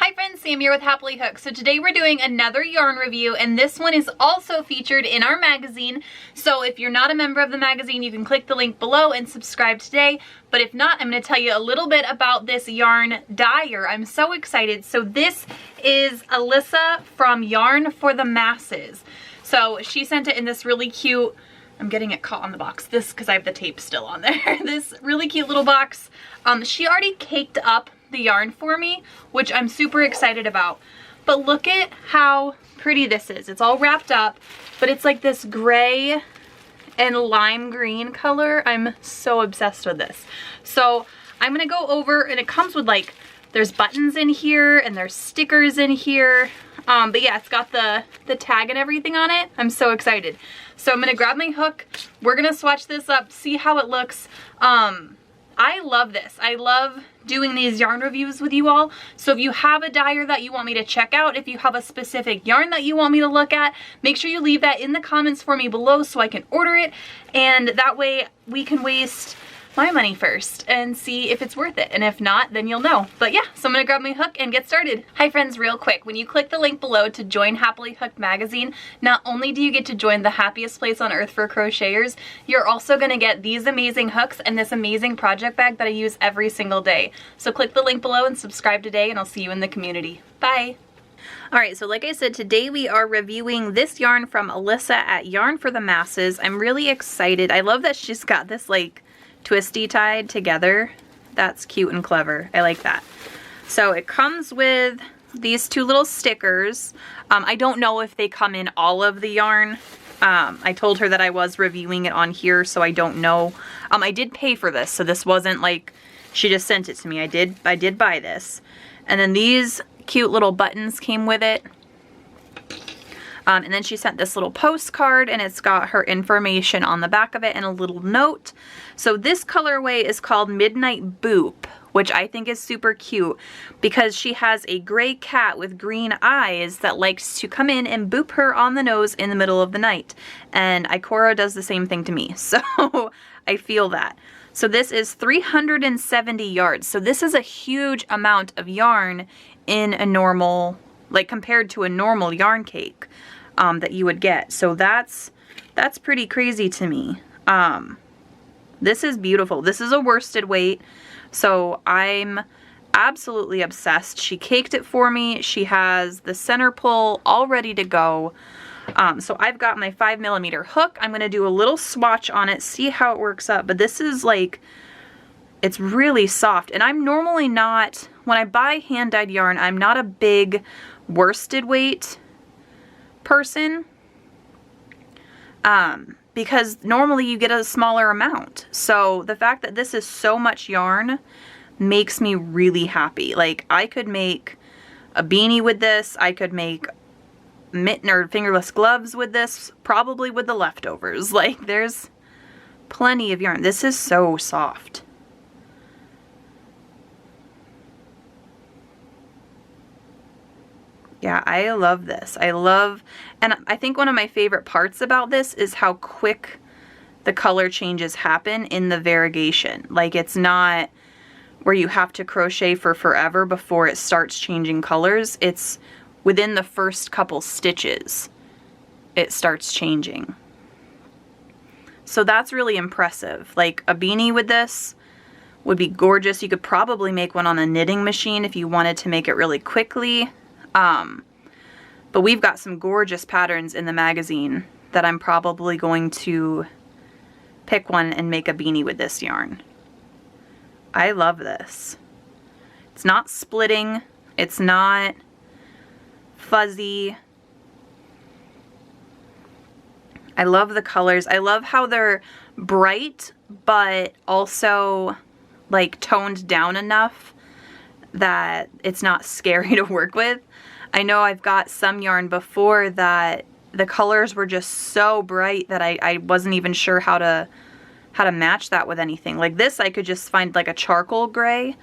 Hi friends, Sam here with Happily Hooked. So today we're doing another yarn review, and this one is also featured in our magazine. So if you're not a member of the magazine, you can click the link below and subscribe today. But if not, I'm going to tell you a little bit about this yarn dyer. I'm so excited. So this is Alyssa from Yarn for the Masses. So she sent it in this really cute, I'm getting it caught on the box, this because I have the tape still on there, this really cute little box. She already caked up the yarn for me, which I'm super excited about. But look at how pretty this is. It's all wrapped up, but it's like this gray and lime green color. I'm so obsessed with this. So I'm gonna go over, and it comes with like, there's buttons in here and there's stickers in here. But yeah, it's got the tag and everything on it. I'm so excited. So I'm gonna grab my hook. We're gonna swatch this up, see how it looks. I love this. I love doing these yarn reviews with you all. So if you have a dyer that you want me to check out, if you have a specific yarn that you want me to look at, make sure you leave that in the comments for me below so I can order it. And that way we can waste my money first and see if it's worth it. And if not, then you'll know. But yeah, so I'm gonna grab my hook and get started. Hi friends, real quick, when you click the link below to join Happily Hooked magazine, not only do you get to join the happiest place on earth for crocheters, you're also gonna get these amazing hooks and this amazing project bag that I use every single day. So click the link below and subscribe today, and I'll see you in the community. Bye. Alright, so like I said, today we are reviewing this yarn from Alyssa at Yarn for the Masses. I'm really excited. I love that she's got this like twisty tied together. That's cute and clever. I like that. So it comes with these two little stickers. I don't know if they come in all of the yarn. I told her that I was reviewing it on here, so I don't know. I did pay for this, so this wasn't like she just sent it to me. I did buy this. And then these cute little buttons came with it. And then she sent this little postcard, and it's got her information on the back of it and a little note. So this colorway is called Midnight Boop, which I think is super cute because she has a gray cat with green eyes that likes to come in and boop her on the nose in the middle of the night. And Ikora does the same thing to me, so I feel that. So this is 370 yards. So this is a huge amount of yarn in a normal, like compared to a normal yarn cake that you would get. So that's pretty crazy to me. This is beautiful. This is a worsted weight, so I'm absolutely obsessed. She caked it for me. She has the center pull all ready to go. So I've got my 5mm hook. I'm gonna do a little swatch on it, see how it works up. But this is like, it's really soft, and I'm normally not, when I buy hand-dyed yarn, I'm not a big worsted weight person, because normally you get a smaller amount. So the fact that this is so much yarn makes me really happy. Like, I could make a beanie with this, I could make mitten or fingerless gloves with this, probably with the leftovers. Like, there's plenty of yarn. This is so soft. Yeah, I love this. I love, and I think one of my favorite parts about this is how quick the color changes happen in the variegation. Like, it's not where you have to crochet for forever before it starts changing colors. It's within the first couple stitches it starts changing. So that's really impressive. Like, a beanie with this would be gorgeous. You could probably make one on a knitting machine if you wanted to make it really quickly. But we've got some gorgeous patterns in the magazine that I'm probably going to pick one and make a beanie with this yarn. I love this. It's not splitting. It's not fuzzy. I love the colors. I love how they're bright, but also like toned down enough that it's not scary to work with. I know I've got some yarn before that the colors were just so bright that I wasn't even sure how to match that with anything. Like this, I could just find like a charcoal gray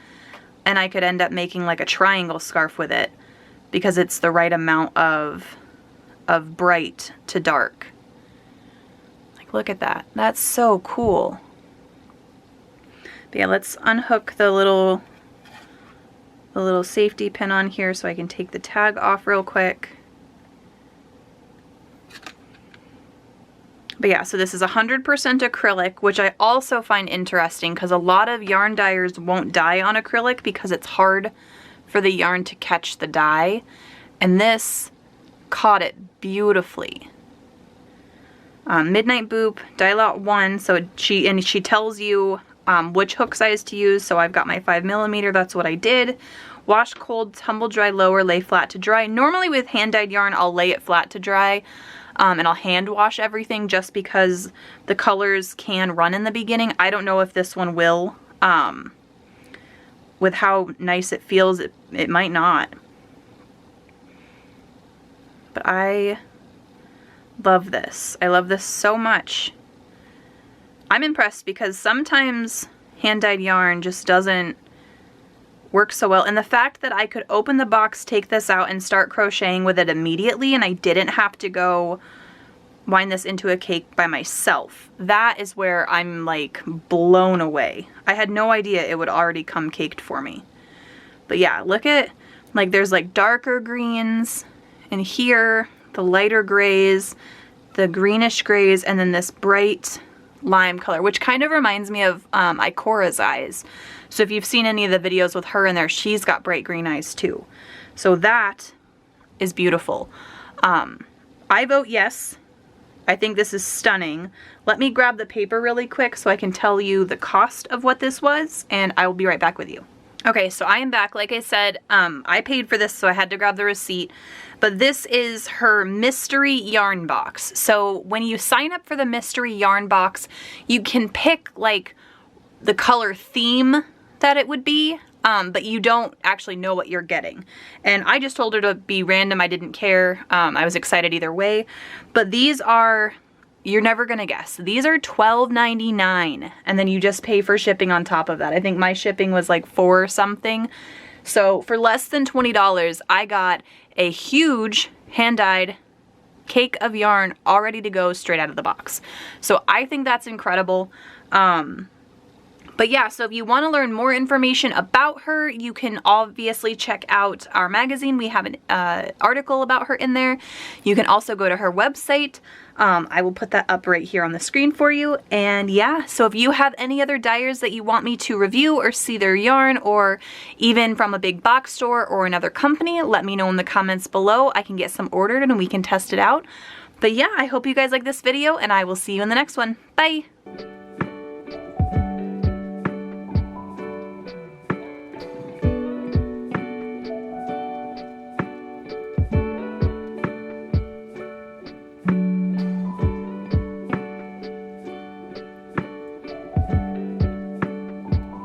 and I could end up making like a triangle scarf with it because it's the right amount of bright to dark. Like, look at that. That's so cool. But yeah, let's unhook the little the little safety pin on here so I can take the tag off real quick. But yeah, so this is 100% acrylic, which I also find interesting because a lot of yarn dyers won't dye on acrylic because it's hard for the yarn to catch the dye. And this caught it beautifully. Midnight Boop, dye lot 1, so she tells you which hook size to use, so I've got my 5mm, that's what I did. Wash cold, tumble dry lower, lay flat to dry. Normally with hand dyed yarn, I'll lay it flat to dry. And I'll hand wash everything just because the colors can run in the beginning. I don't know if this one will. With how nice it feels, it might not. But I love this. I love this so much. I'm impressed because sometimes hand-dyed yarn just doesn't work so well. And the fact that I could open the box, take this out, and start crocheting with it immediately, and I didn't have to go wind this into a cake by myself, that is where I'm like blown away. I had no idea it would already come caked for me. But yeah, look at, like, there's like darker greens and here, the lighter grays, the greenish grays, and then this bright lime color, which kind of reminds me of Ikora's eyes. So if you've seen any of the videos with her in there, she's got bright green eyes too. So that is beautiful. I vote yes. I think this is stunning. Let me grab the paper really quick so I can tell you the cost of what this was, and I will be right back with you. Okay, so I am back. Like I said, I paid for this, so I had to grab the receipt. But this is her mystery yarn box. So when you sign up for the mystery yarn box, you can pick like the color theme that it would be, but you don't actually know what you're getting. And I just told her to be random. I didn't care. I was excited either way. But these are, you're never gonna guess. These are $12.99, and then you just pay for shipping on top of that. I think my shipping was like $4 something. So for less than $20, I got a huge hand-dyed cake of yarn all ready to go straight out of the box. So I think that's incredible. But yeah, so if you want to learn more information about her, you can obviously check out our magazine. We have an article about her in there. You can also go to her website. I will put that up right here on the screen for you. And yeah, so if you have any other dyers that you want me to review or see their yarn, or even from a big box store or another company, let me know in the comments below. I can get some ordered and we can test it out. But yeah, I hope you guys like this video, and I will see you in the next one. Bye!